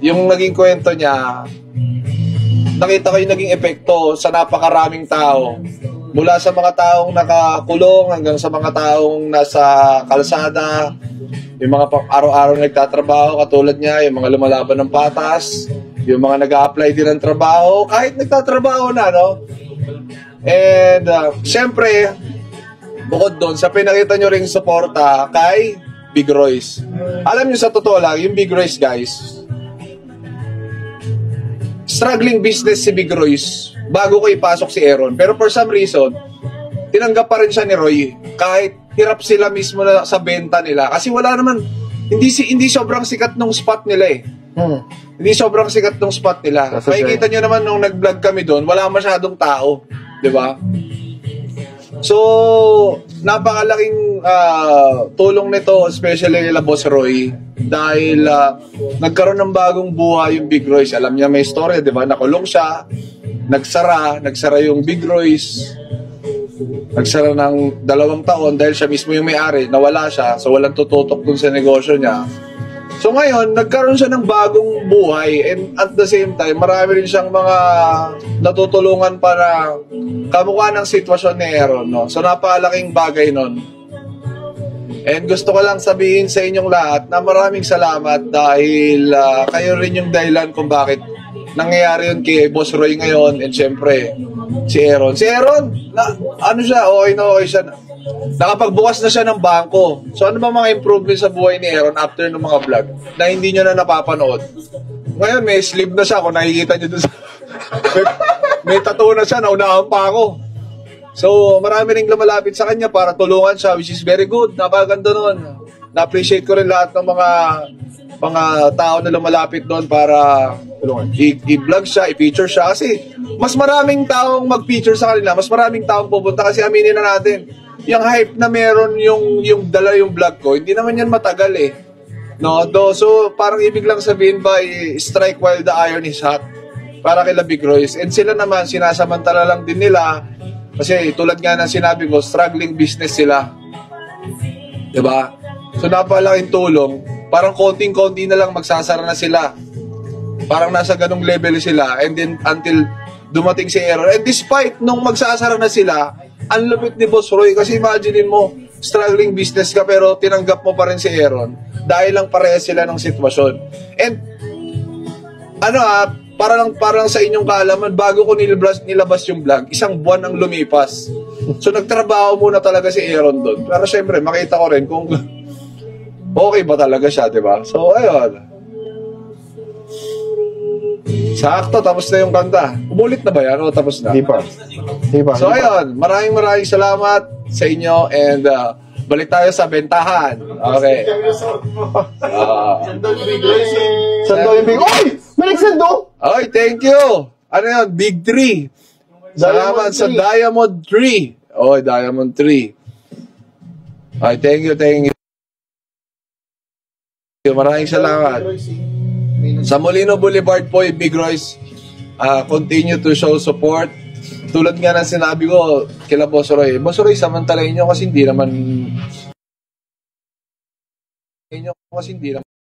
yung naging kwento niya, nakita ko yung naging epekto sa napakaraming tao. Mula sa mga taong nakakulong hanggang sa mga taong nasa kalsada, yung mga araw-araw nagtatrabaho katulad niya, yung mga lumalaban ng patas, yung mga nag-a-apply din ng trabaho, kahit nagtatrabaho na, no? And, syempre, bukod doon, sa pinakita nyo ring suporta kay Big Royce. Alam nyo, sa totoo lang, yung Big Royce, guys, struggling business si Big Royce bago ko ipasok si Aaron. Pero for some reason, tinanggap pa rin siya ni Roy. Kahit hirap sila mismo na sa benta nila. Kasi wala naman, hindi sobrang sikat nung spot nila eh. Hindi sobrang sikat nung spot nila. Makikita nyo naman nung nag-vlog kami doon, wala masyadong tao. Diba? So, napakalaking tulong nito, especially nila Boss Roy, dahil nagkaroon ng bagong buhay yung Big Royce. Alam niya may story, di ba? Nakulong siya, nagsara yung Big Royce, nagsara ng 2 taon dahil siya mismo yung may-ari, nawala siya, so walang tututok dun sa negosyo niya. So ngayon, nagkaroon siya ng bagong buhay, and at the same time, marami rin siyang mga natutulungan para kamukha ng sitwasyon ni Aaron, no? So napakalaking bagay nun. And gusto ko lang sabihin sa inyong lahat na maraming salamat dahil kayo rin yung dahilan kung bakit nangyayari yun kay Boss Roy ngayon, and syempre, si Aaron. Si Aaron, ano siya, okay siya. Nakapagbukas na siya ng bangko. So ano ba mga improvement sa buhay ni Aaron after ng mga vlog na hindi nyo na napapanood? Ngayon may sleeve na siya, kung nakikita nyo dun sa may tattoo na siya, naunahan pa ako. So marami ring lumalapit sa kanya para tulungan siya, which is very good. Napakaganda nun. Na-appreciate ko rin lahat ng mga tao na lumalapit doon para i-vlog siya, i-feature siya. Kasi mas maraming taong mag-feature sa kanila, mas maraming taong pupunta. Kasi aminin na natin, yung hype na meron yung dala yung vlog ko, hindi naman yan matagal eh. No? So parang ibig lang sabihin ba, strike while the iron is hot para kila Big Royce. And sila naman, sinasamantala lang din nila kasi tulad nga ng sinabi ko, struggling business sila. Diba? So napalaking tulong, parang konting-konti na lang magsasara na sila. Parang nasa ganung level sila, and then until dumating si Aaron. And despite nung magsasara na sila, ang lupit ni Boss Roy, kasi imaginein mo, struggling business ka pero tinanggap mo pa rin si Aaron dahil lang parehas sila ng sitwasyon. And para lang sa inyong kaalaman, bago ko nilabas yung vlog, 1 buwan ang lumipas. So nagtrabaho muna talaga si Aaron doon. Pero syempre, makita ko rin kung okay ba talaga siya, diba? So ayun. Sakto, tapos na yung kanta. Umulit na ba yan o tapos na? Di pa. So ayun, maraming salamat sa inyo, and balik tayo sa bentahan. Okay. Sando yung Big... Oy! May nagsando! Oy, thank you! Ano yun? Big 3. Salamat sa Diamond 3. Oy, Diamond 3. Ay, thank you. Maraming salamat. Sa Molino Boulevard po, Big Royce, continue to show support. Tulad nga ng sinabi ko kila Boss Roy. Boss Roy, samantalahin nyo kasi hindi naman